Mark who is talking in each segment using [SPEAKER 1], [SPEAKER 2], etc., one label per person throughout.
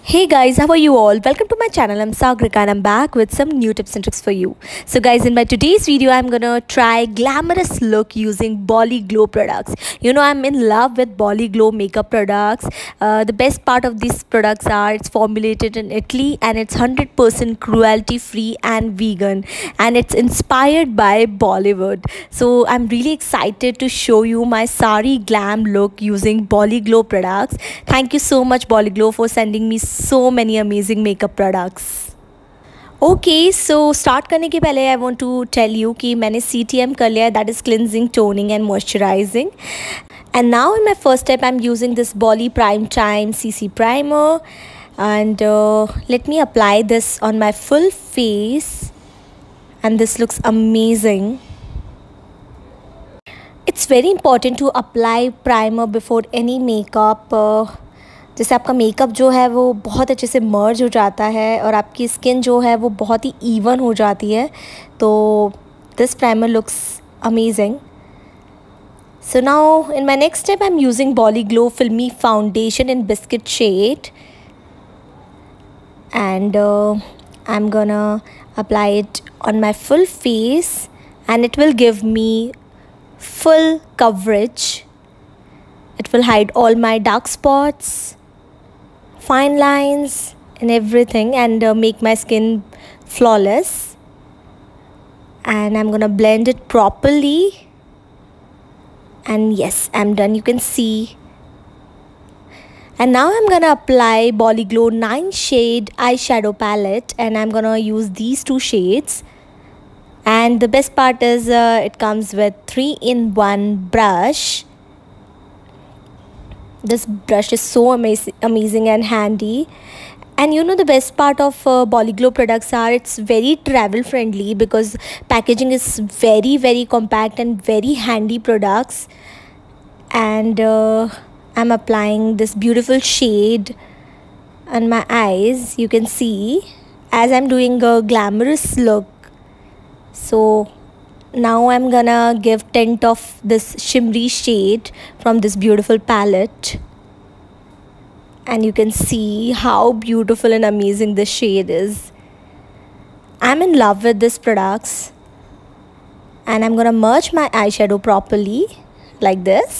[SPEAKER 1] Hey guys, how are you all? Welcome to my channel. I'm Sagrika and I'm back with some new tips and tricks for you. So guys, in my today's video, I'm gonna try glamorous look using Bolly Glow products. You know, I'm in love with Bolly Glow makeup products. The best part of these products are it's formulated in Italy and it's 100% cruelty free and vegan, and it's inspired by Bollywood. So I'm really excited to show you my sari glam look using Bolly Glow products. Thank you so much Bolly Glow for sending me so many amazing makeup products. Okay so start करने के पहले I want to tell you कि मैंने CTM कर लिया है, that is cleansing, toning and moisturising. And now in my first step I'm using this Bolly Prime Time CC primer, and let me apply this on my full face, and this looks amazing. It's very important to apply primer before any makeup. जैसे आपका makeup जो है वो बहुत अच्छे से मर्ज हो जाता है और आपकी स्किन जो है वो बहुत ही इवन हो जाती है. तो this primer looks amazing. So now in my next step I'm using Bolly Glow Filmy Foundation in Biscuit shade, and I'm gonna apply it on my full face, and it will give me full coverage. It will hide all my dark spots, fine lines and everything, and make my skin flawless. And I'm gonna blend it properly, and yes, I'm done, you can see. And now I'm gonna apply Bolly Glow 9 shade eyeshadow palette, and I'm gonna use these two shades. And the best part is it comes with 3-in-1 brush. This brush is so amazing and handy. And you know, the best part of Bolly Glow products are it's very travel friendly, because packaging is very compact and very handy products. And I'm applying this beautiful shade on my eyes, you can see, as I'm doing a glamorous look. So now I'm gonna give tint of this shimmery shade from this beautiful palette, and you can see how beautiful and amazing this shade is. I'm in love with these products, and I'm gonna merge my eyeshadow properly like this,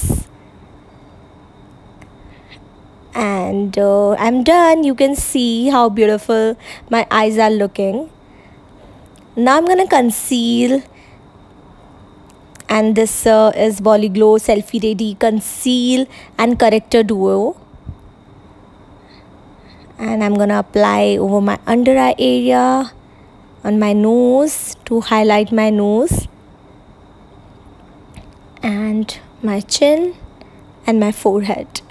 [SPEAKER 1] and I'm done. You can see how beautiful my eyes are looking. Now I'm gonna conceal, and this is Bolly Glow Selfie Ready Conceal and Corrector Duo, and I'm gonna apply over my under eye area, on my nose to highlight my nose, and my chin and my forehead.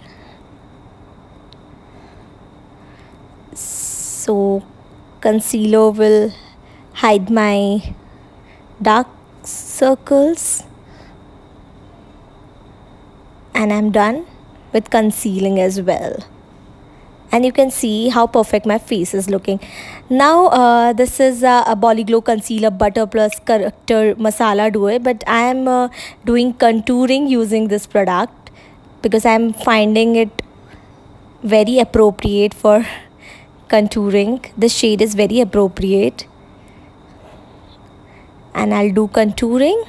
[SPEAKER 1] So concealer will hide my dark circles, and I'm done with concealing as well. And you can see how perfect my face is looking. Now this is a Bolly Glow Concealer Butter Plus Corrector Masala Duo, but I am doing contouring using this product because I'm finding it very appropriate for contouring. This shade is very appropriate, and I'll do contouring.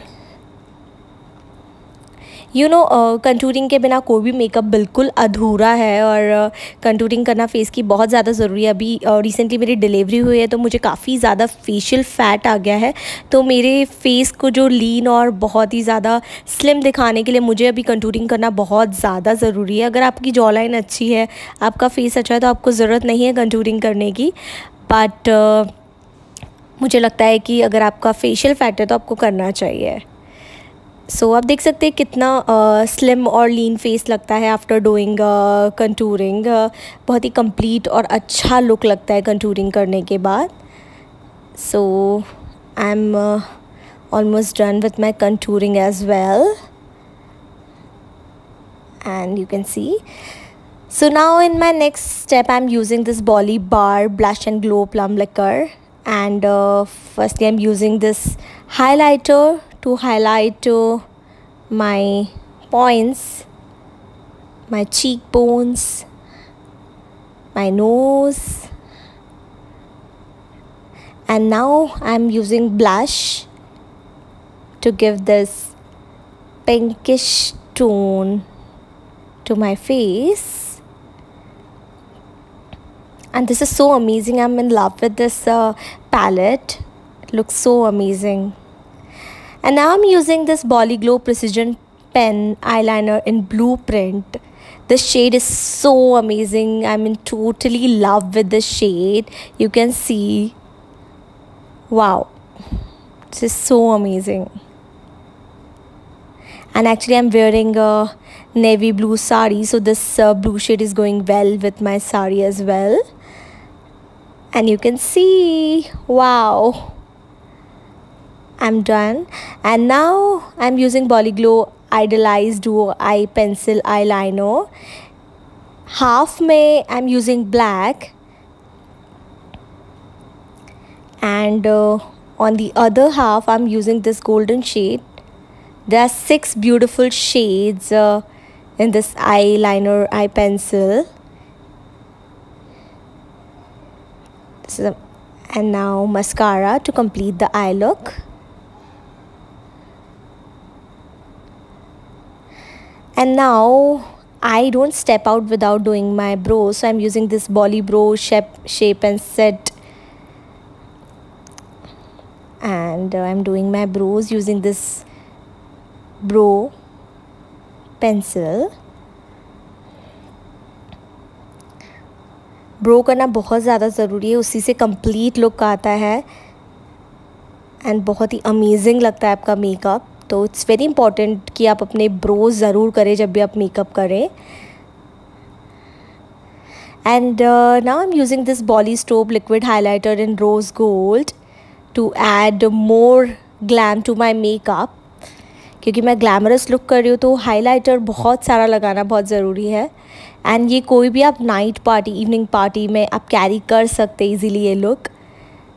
[SPEAKER 1] You know contouring के बिना कोई भी makeup बिल्कुल अधूरा है, और contouring करना face की बहुत ज़्यादा ज़रूरी है. अभी रिसेंटली मेरी डिलीवरी हुई है, तो मुझे काफ़ी ज़्यादा फेशियल फैट आ गया है. तो मेरे फेस को जो लीन और बहुत ही ज़्यादा स्लिम दिखाने के लिए मुझे अभी कंटूरिंग करना बहुत ज़्यादा ज़रूरी है. अगर आपकी जॉ लाइन अच्छी है, आपका फेस अच्छा है, तो आपको ज़रूरत नहीं है कंटूरिंग करने की. बट मुझे लगता है कि अगर आपका फेशियल फैट है तो आपको करना चाहिए. सो आप देख सकते हैं कितना स्लिम और लीन फेस लगता है आफ्टर डूइंग कंटूरिंग. बहुत ही कंप्लीट और अच्छा लुक लगता है कंटूरिंग करने के बाद. So I am almost done with my contouring as well, and you can see. So now in my next step I'm using this Bolly Bar Blush and Glow Plum Liquor, and firstly I'm using this highlighter to highlight my points, my cheekbones, my nose, and now I'm using blush to give this pinkish tone to my face. And this is so amazing. I'm in love with this palette. It looks so amazing. And now I'm using this Bolly Glow Precision Pen eyeliner in Blueprint. This shade is so amazing. I'm in totally love with this shade. You can see. Wow. This is so amazing. And actually I'm wearing a navy blue sari. So this blue shade is going well with my sari as well. And you can see. Wow. I'm done. And now I'm using Bolly Glow Idealize Duo Eye Pencil Eyeliner. Half में I'm using black, and on the other half I'm using this golden shade. There are 6 beautiful shades in this eyeliner eye pencil. And now mascara to complete the eye look. And now I don't step out without doing my brows, so I'm using this Bolly Brow shape and set, and I'm doing my brows using this brow pencil. Bro करना बहुत ज़्यादा ज़रूरी है, उसी से complete look आता है and बहुत ही अमेजिंग लगता है आपका मेकअप. तो इट्स वेरी इंपॉर्टेंट कि आप अपने ब्रोज ज़रूर करें जब भी आप मेकअप करें. And now I am using this bolly stop liquid highlighter in rose gold to add more glam to my makeup. क्योंकि मैं ग्लैमरस लुक कर रही हूँ तो हाइलाइटर बहुत सारा लगाना बहुत ज़रूरी है. एंड ये कोई भी आप नाइट पार्टी, इवनिंग पार्टी में आप कैरी कर सकते हैं इजीली ये लुक.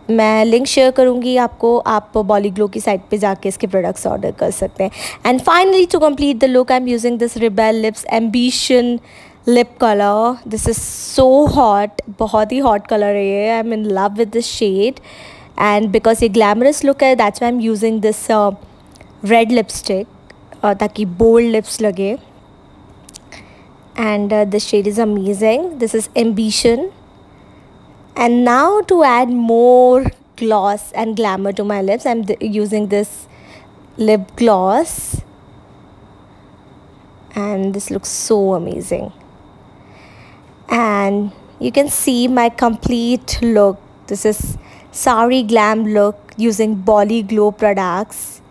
[SPEAKER 1] मैं लिंक शेयर करूँगी आपको, आप बॉली ग्लो की साइट पे जाके इसके प्रोडक्ट्स ऑर्डर कर सकते हैं. And finally to complete the look I am using this Rebel Lips Ambition lip colour. This is so hot, बहुत ही हॉट कलर है ये. I am in love with this shade and because ये glamorous look है that's why I am using this red lipstick ताकि bold lips लगे. And this shade is amazing. This is Ambition. And now to add more gloss and glamour to my lips, I'm using this lip gloss, and this looks so amazing. And you can see my complete look. This is sari glam look using Bolly Glow products,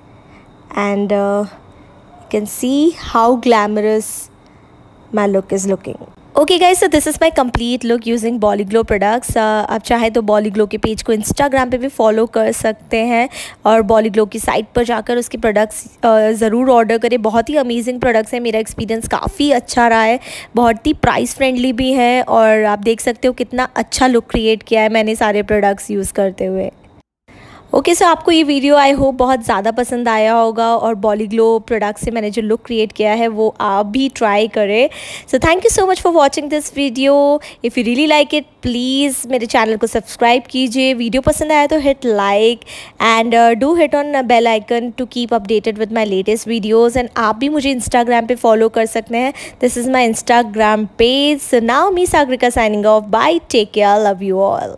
[SPEAKER 1] and you can see how glamorous my look is looking. Okay guys, so this is my complete look using Bolly Glow products. आप चाहे तो Bolly Glow के page को Instagram पे भी follow कर सकते हैं और Bolly Glow की साइट पर जाकर उसके प्रोडक्ट्स ज़रूर ऑर्डर करें. बहुत ही अमेजिंग प्रोडक्ट्स हैं. मेरा एक्सपीरियंस काफ़ी अच्छा रहा है, बहुत ही प्राइस फ्रेंडली भी है और आप देख सकते हो कितना अच्छा लुक क्रिएट किया है मैंने सारे प्रोडक्ट्स यूज़ करते हुए. ओके सो आपको ये वीडियो आई होप बहुत ज़्यादा पसंद आया होगा और Bolly Glow प्रोडक्ट से मैंने जो लुक क्रिएट किया है वो आप भी ट्राई करें. So thank you so much for watching this video. If you really like it please मेरे चैनल को सब्सक्राइब कीजिए. वीडियो पसंद आया तो hit like and do hit on bell icon to keep updated with my latest videos. And आप भी मुझे Instagram पे फॉलो कर सकते हैं. This is my Instagram page. So now me Sagarika signing off. Bye, take care, love you all.